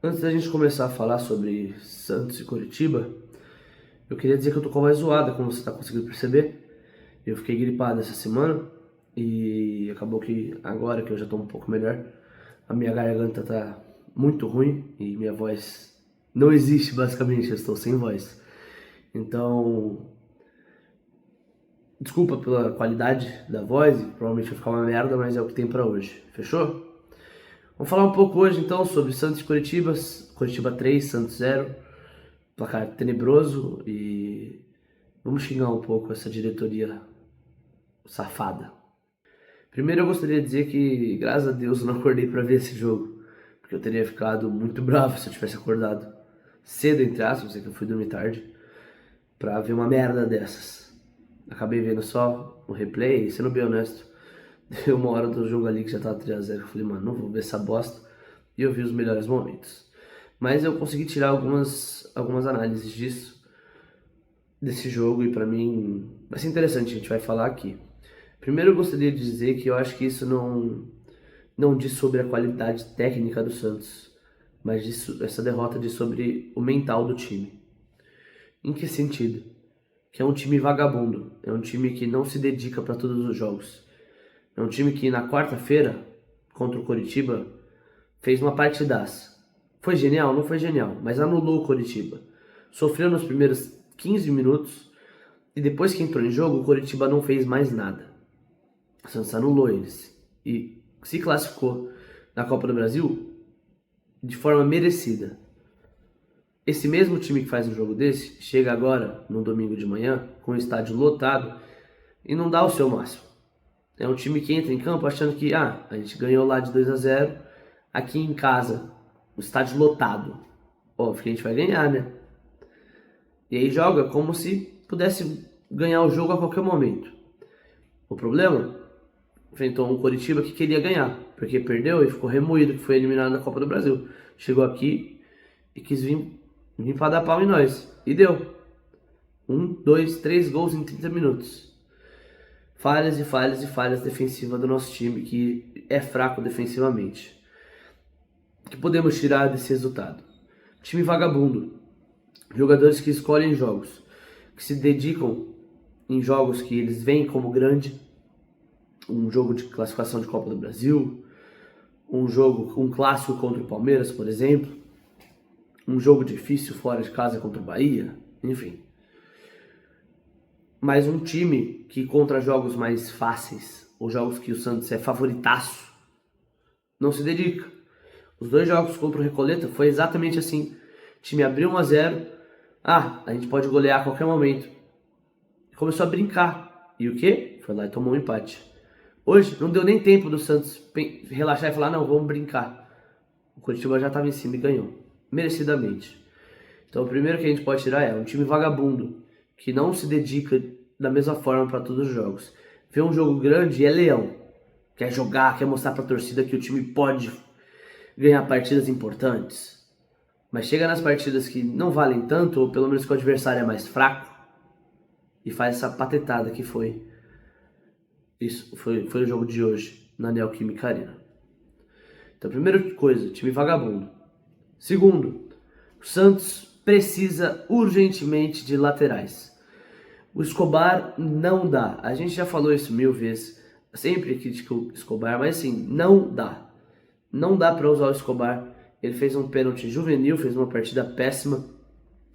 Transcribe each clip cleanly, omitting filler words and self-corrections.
Antes da gente começar a falar sobre Santos e Coritiba, eu queria dizer que eu tô com a voz zoada, como você tá conseguindo perceber. Eu fiquei gripado essa semana e acabou que agora que eu já tô um pouco melhor, a minha garganta tá muito ruim e minha voz não existe basicamente, eu estou sem voz. Então, desculpa pela qualidade da voz, provavelmente vai ficar uma merda, mas é o que tem pra hoje. Fechou? Vamos falar um pouco hoje então sobre Santos e Coritiba, Coritiba 3, Santos 0, placar tenebroso e vamos xingar um pouco essa diretoria safada. Primeiro eu gostaria de dizer que, graças a Deus, eu não acordei para ver esse jogo, porque eu teria ficado muito bravo se eu tivesse acordado cedo, entre aspas, sei que eu fui dormir tarde, pra ver uma merda dessas. Acabei vendo só o replay e, sendo bem honesto, deu uma hora do jogo ali que já tava 3-0, eu falei, mano, não vou ver essa bosta, e eu vi os melhores momentos. Mas eu consegui tirar algumas análises desse jogo, e pra mim vai ser interessante, a gente vai falar aqui. Primeiro eu gostaria de dizer que eu acho que isso não diz sobre a qualidade técnica do Santos, mas essa derrota diz sobre o mental do time. Em que sentido? Que é um time vagabundo, é um time que não se dedica para todos os jogos. É um time que na quarta-feira, contra o Coritiba, fez uma partidaça. Foi genial? Não foi genial, mas anulou o Coritiba. Sofreu nos primeiros 15 minutos e depois que entrou em jogo, o Coritiba não fez mais nada. O Santos anulou eles e se classificou na Copa do Brasil de forma merecida. Esse mesmo time que faz um jogo desse chega agora, no domingo de manhã, com o estádio lotado e não dá o seu máximo. É um time que entra em campo achando que a gente ganhou lá de 2-0, aqui em casa, o estádio lotado. Óbvio que a gente vai ganhar, né? E aí joga como se pudesse ganhar o jogo a qualquer momento. O problema, enfrentou um Coritiba que queria ganhar, porque perdeu e ficou remoído, que foi eliminado da Copa do Brasil. Chegou aqui e quis vir para dar pau em nós. E deu. 1, 2, 3 gols em 30 minutos. Falhas e falhas e falhas defensivas do nosso time, que é fraco defensivamente. O que podemos tirar desse resultado? Time vagabundo. Jogadores que escolhem jogos, que se dedicam em jogos que eles veem como grande, um jogo de classificação de Copa do Brasil, um clássico contra o Palmeiras, por exemplo, um jogo difícil fora de casa contra o Bahia, enfim. Mas um time que contra jogos mais fáceis, ou jogos que o Santos é favoritaço, não se dedica. Os dois jogos contra o Recoleta foi exatamente assim. O time abriu 1-0, a gente pode golear a qualquer momento. Começou a brincar. E o quê? Foi lá e tomou um empate. Hoje não deu nem tempo do Santos relaxar e falar, não, vamos brincar. O Coritiba já estava em cima e ganhou. Merecidamente. Então o primeiro que a gente pode tirar é um time vagabundo, que não se dedica da mesma forma para todos os jogos. Vê um jogo grande e é leão. Quer jogar, quer mostrar para a torcida que o time pode ganhar partidas importantes. Mas chega nas partidas que não valem tanto, ou pelo menos que o adversário é mais fraco, e faz essa patetada que foi. Isso foi o jogo de hoje, na Neoquímica Arena. Então, primeira coisa, time vagabundo. Segundo, o Santos precisa urgentemente de laterais. O Escobar não dá. A gente já falou isso 1000 vezes. Sempre critico o Escobar, mas assim, não dá. Não dá para usar o Escobar. Ele fez um pênalti juvenil, fez uma partida péssima.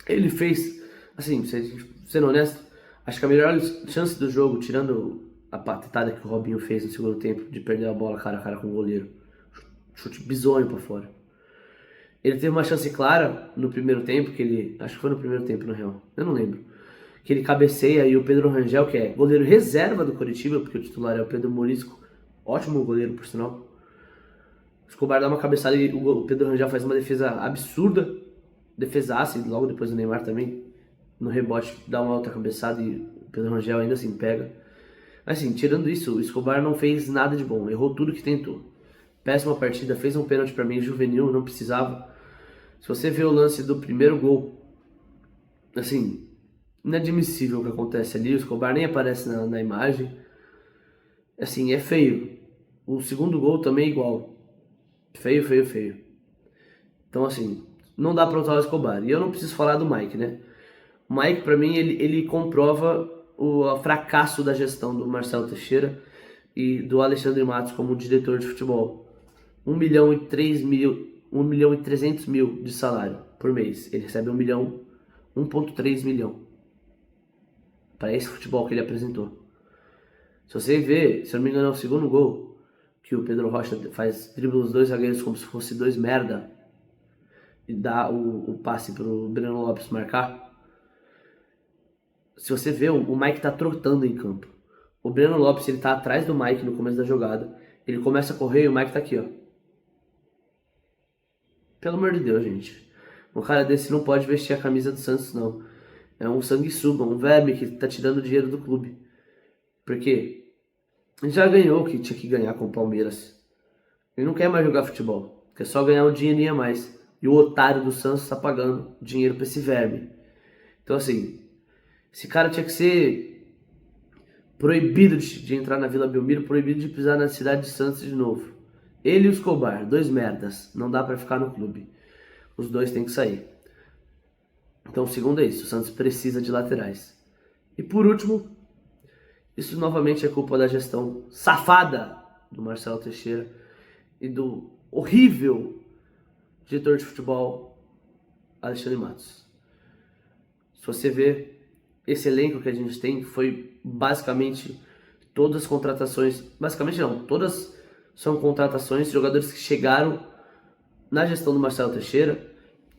Ele fez, assim, sendo honesto, acho que a melhor chance do jogo, tirando a patetada que o Robinho fez no segundo tempo, de perder a bola cara a cara com o goleiro. Chute bizonho pra fora. Ele teve uma chance clara no primeiro tempo, que ele, acho que foi no primeiro tempo no Real, eu não lembro, que ele cabeceia e o Pedro Rangel, que é goleiro reserva do Coritiba, porque o titular é o Pedro Morisco, ótimo goleiro por sinal. O Escobar dá uma cabeçada e o Pedro Rangel faz uma defesa absurda, defesaça, e logo depois o Neymar também, no rebote, dá uma outra cabeçada e o Pedro Rangel ainda assim pega. Assim, tirando isso, o Escobar não fez nada de bom, errou tudo que tentou. Péssima partida, fez um pênalti pra mim, juvenil, não precisava. Se você vê o lance do primeiro gol, assim, inadmissível o que acontece ali, o Escobar nem aparece na imagem. Assim, é feio. O segundo gol também é igual. Feio, feio, feio. Então, assim, não dá pra usar o Escobar. E eu não preciso falar do Mike, né? O Mike, pra mim, ele comprova o fracasso da gestão do Marcelo Teixeira e do Alexandre Matos como diretor de futebol. 1.300.000 de salário por mês. Ele recebe 1,3 milhão para esse futebol que ele apresentou. Se você ver, se eu não me engano, é o segundo gol que o Pedro Rocha faz, dribla os dois zagueiros como se fosse dois merda e dá o passe pro Breno Lopes marcar. Se você vê, o Mike tá trotando em campo. O Breno Lopes, ele tá atrás do Mike no começo da jogada. Ele começa a correr e o Mike tá aqui, ó. Pelo amor de Deus, gente. Um cara desse não pode vestir a camisa do Santos, não. É um sanguessuga, um verme que tá tirando dinheiro do clube. Por quê? Ele já ganhou o que tinha que ganhar com o Palmeiras. Ele não quer mais jogar futebol. Quer só ganhar um dinheirinho a mais. E o otário do Santos tá pagando dinheiro pra esse verme. Então, assim, esse cara tinha que ser proibido de entrar na Vila Belmiro, proibido de pisar na cidade de Santos de novo. Ele e o Escobar, dois merdas. Não dá pra ficar no clube. Os dois têm que sair. Então, o segundo é isso. O Santos precisa de laterais. E por último, isso novamente é culpa da gestão safada do Marcelo Teixeira e do horrível diretor de futebol Alexandre Matos. Se você vê, esse elenco que a gente tem foi basicamente todas as contratações, basicamente não, todas são contratações de jogadores que chegaram na gestão do Marcelo Teixeira.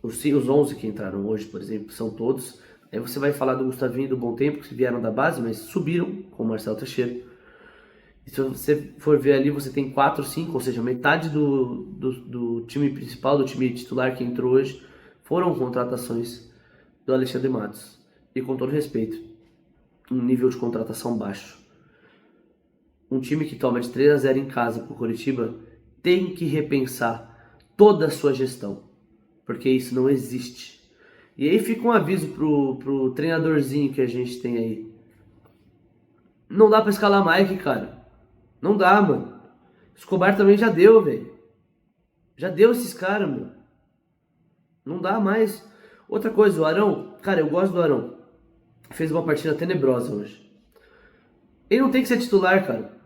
Os 11 que entraram hoje, por exemplo, são todos. Aí você vai falar do Gustavinho e do Bom Tempo, que vieram da base, mas subiram com o Marcelo Teixeira. E se você for ver ali, você tem 4, 5, ou seja, metade do time principal, do time titular que entrou hoje, foram contratações do Alexandre Matos. E com todo respeito, um nível de contratação baixo. Um time que toma de 3-0 em casa pro Coritiba tem que repensar toda a sua gestão, porque isso não existe. E aí fica um aviso pro treinadorzinho que a gente tem aí. Não dá pra escalar Mike, cara. Não dá, mano. Escobar também já deu, velho. Já deu esses caras, meu. Não dá mais. Outra coisa, o Arão, cara, eu gosto do Arão. Fez uma partida tenebrosa hoje. Ele não tem que ser titular, cara.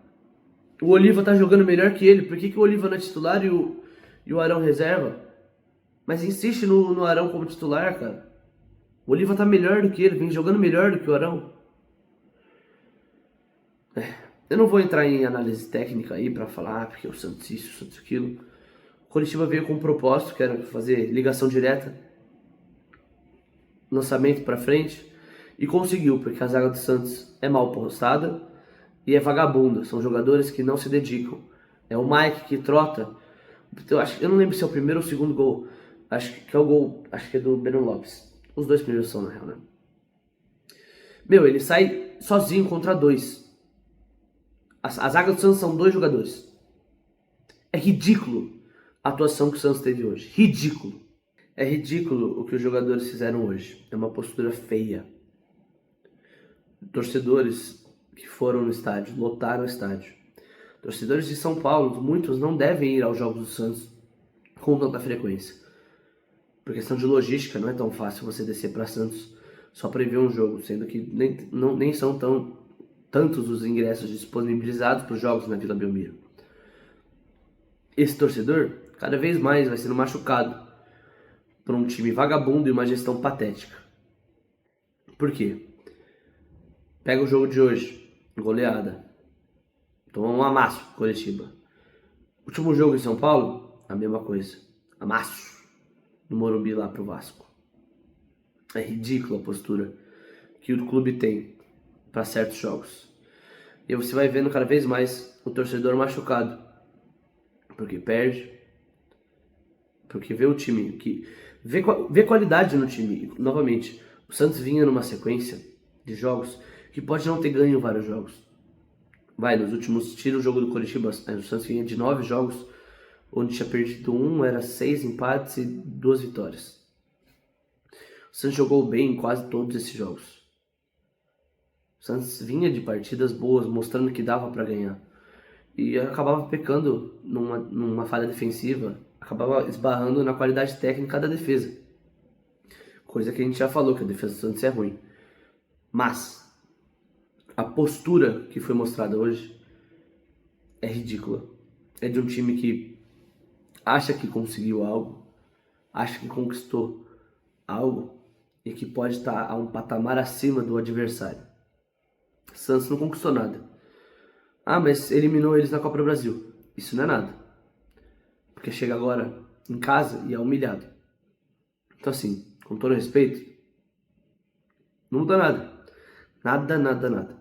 O Oliva tá jogando melhor que ele. Por que o Oliva não é titular e o Arão reserva? Mas insiste no Arão como titular, cara. O Oliva tá melhor do que ele, vem jogando melhor do que o Arão. Eu não vou entrar em análise técnica aí pra falar porque o Santos isso, o Santos aquilo. O Coritiba veio com um propósito, que era fazer ligação direta, lançamento pra frente, e conseguiu, porque a zaga do Santos é mal postada e é vagabunda. São jogadores que não se dedicam. É o Mike que trota. Eu não lembro se é o primeiro ou o segundo gol. Acho que é o gol, acho que é do Breno Lopes. Os dois primeiros são, na real, né? Meu, ele sai sozinho contra dois. A zaga do Santos são dois jogadores. É ridículo a atuação que o Santos teve hoje. Ridículo. É ridículo o que os jogadores fizeram hoje. É uma postura feia. Torcedores que foram no estádio, lotaram o estádio. Torcedores de São Paulo, muitos não devem ir aos jogos do Santos com tanta frequência. Por questão de logística, não é tão fácil você descer para Santos só para ir ver um jogo, sendo que nem são tantos os ingressos disponibilizados para os jogos na Vila Belmiro. Esse torcedor, cada vez mais, vai sendo machucado por um time vagabundo e uma gestão patética. Por quê? Pega o jogo de hoje, goleada. Toma um amasso pro Coritiba. Último jogo em São Paulo, a mesma coisa. Amasso no Morumbi lá pro Vasco. É ridícula a postura que o clube tem para certos jogos. E você vai vendo cada vez mais o torcedor machucado. Porque perde. Porque vê o time que vê qualidade no time. Novamente, o Santos vinha numa sequência de jogos que pode não ter ganho vários jogos. Vai, nos últimos, tira o jogo do Coritiba, o Santos vinha de 9 jogos, onde tinha perdido 1, era 6 empates e 2 vitórias. O Santos jogou bem em quase todos esses jogos. O Santos vinha de partidas boas, mostrando que dava para ganhar. E acabava pecando numa falha defensiva, acabava esbarrando na qualidade técnica da defesa. Coisa que a gente já falou, que a defesa do Santos é ruim. Mas a postura que foi mostrada hoje é ridícula. É de um time que acha que conseguiu algo, acha que conquistou algo e que pode estar a um patamar acima do adversário. O Santos não conquistou nada. Ah, mas eliminou eles na Copa do Brasil. Isso não é nada. Porque chega agora em casa e é humilhado. Então assim, com todo respeito, não muda nada. Nada, nada, nada.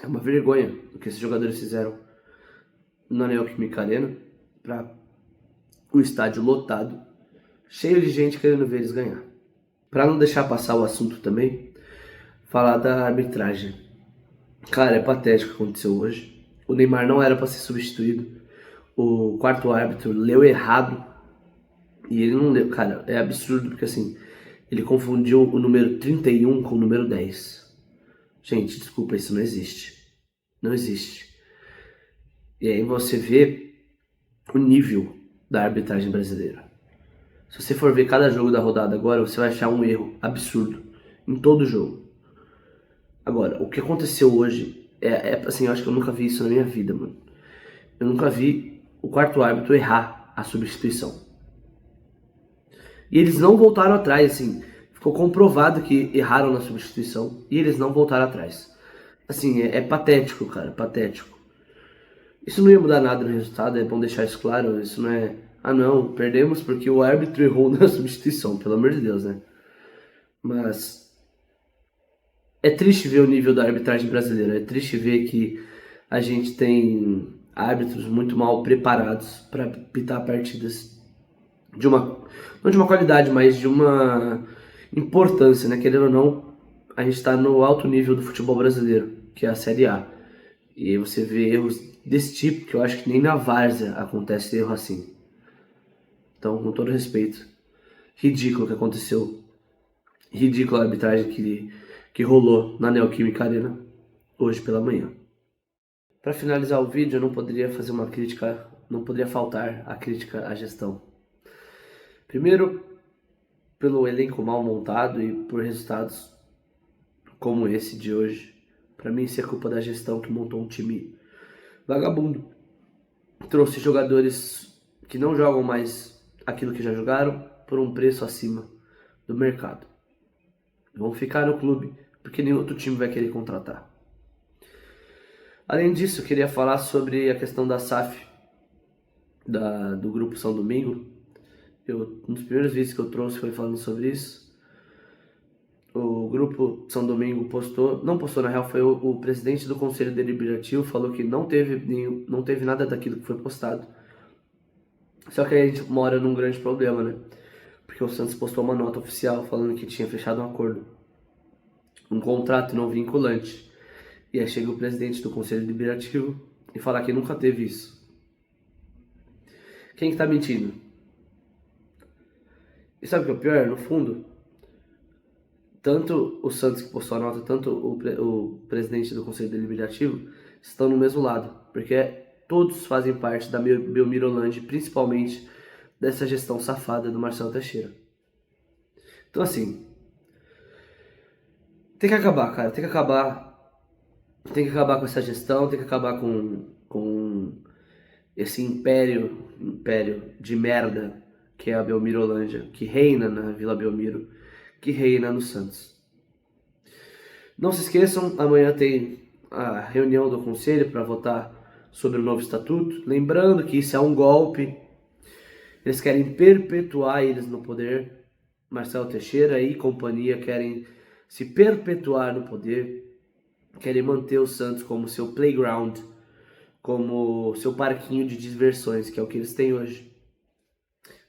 É uma vergonha o que esses jogadores fizeram na Neoquímica Arena, para o estádio lotado, cheio de gente querendo ver eles ganhar. Para não deixar passar o assunto também, falar da arbitragem. Cara, é patético o que aconteceu hoje. O Neymar não era para ser substituído. O quarto árbitro leu errado. E ele não leu. Cara, é absurdo porque assim, ele confundiu o número 31 com o número 10. Gente, desculpa, isso não existe. Não existe. E aí você vê o nível da arbitragem brasileira. Se você for ver cada jogo da rodada agora, você vai achar um erro absurdo em todo jogo. Agora, o que aconteceu hoje assim, eu acho que eu nunca vi isso na minha vida, mano. Eu nunca vi o quarto árbitro errar a substituição. E eles não voltaram atrás, assim. Ficou comprovado que erraram na substituição e eles não voltaram atrás. Assim, é patético, cara, patético. Isso não ia mudar nada no resultado, é bom deixar isso claro. Isso não é, ah não, perdemos porque o árbitro errou na substituição, pelo amor de Deus, né? Mas é triste ver o nível da arbitragem brasileira, é triste ver que a gente tem árbitros muito mal preparados para pitar partidas de uma, não de uma qualidade, mas de uma importância, né? Querendo ou não, a gente está no alto nível do futebol brasileiro, que é a Série A. E aí você vê erros desse tipo, que eu acho que nem na várzea acontece erro assim. Então, com todo respeito, ridículo o que aconteceu. Ridícula a arbitragem que rolou na Neoquímica Arena hoje pela manhã. Para finalizar o vídeo, eu não poderia fazer uma crítica, não poderia faltar a crítica à gestão. Primeiro, pelo elenco mal montado e por resultados como esse de hoje. Para mim, isso é culpa da gestão que montou um time vagabundo. Trouxe jogadores que não jogam mais aquilo que já jogaram por um preço acima do mercado. Vão ficar no clube porque nenhum outro time vai querer contratar. Além disso, eu queria falar sobre a questão da SAF, do Grupo São Domingo. Um dos primeiros vídeos que eu trouxe foi falando sobre isso. O Grupo São Domingo não postou na real, foi o presidente do Conselho Deliberativo, falou que não teve nada daquilo que foi postado. Só que aí a gente mora num grande problema, né? Porque o Santos postou uma nota oficial falando que tinha fechado um acordo, um contrato não vinculante. E aí chega o presidente do Conselho Deliberativo e fala que nunca teve isso. Quem que tá mentindo? E sabe o que é o pior? No fundo, tanto o Santos que postou a nota, tanto o presidente do Conselho Deliberativo estão no mesmo lado, porque todos fazem parte da Belmiro Holandi, principalmente dessa gestão safada do Marcelo Teixeira. Então assim, tem que acabar, cara, tem que acabar com essa gestão, tem que acabar com esse império de merda que é a Belmirolândia, que reina na Vila Belmiro, que reina no Santos. Não se esqueçam, amanhã tem a reunião do conselho para votar sobre o novo estatuto. Lembrando que isso é um golpe. Eles querem perpetuar eles no poder. Marcelo Teixeira e companhia querem se perpetuar no poder. Querem manter o Santos como seu playground, como seu parquinho de diversões, que é o que eles têm hoje.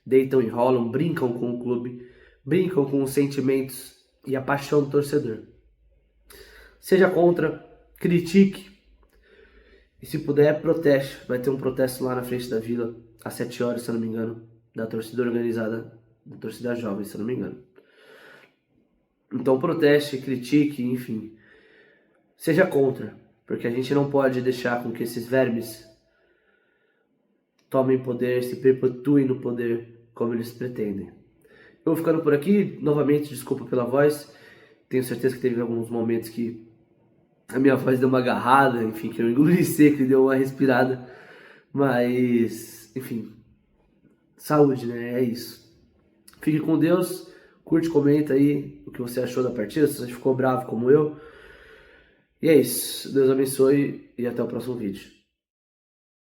Deitam, enrolam, brincam com o clube, brincam com os sentimentos e a paixão do torcedor. Seja contra, critique e se puder, proteste. Vai ter um protesto lá na frente da Vila às 7 horas, se eu não me engano, da torcida organizada, da torcida jovem, se eu não me engano. Então proteste, critique, enfim. Seja contra, porque a gente não pode deixar com que esses vermes tomem poder, se perpetuem no poder como eles pretendem. Eu vou ficando por aqui, novamente, desculpa pela voz, tenho certeza que teve alguns momentos que a minha voz deu uma agarrada, enfim, que eu engoli seco e deu uma respirada, mas, enfim, saúde, né? É isso. Fique com Deus, curte, comenta aí o que você achou da partida, se você ficou bravo como eu. E é isso, Deus abençoe e até o próximo vídeo.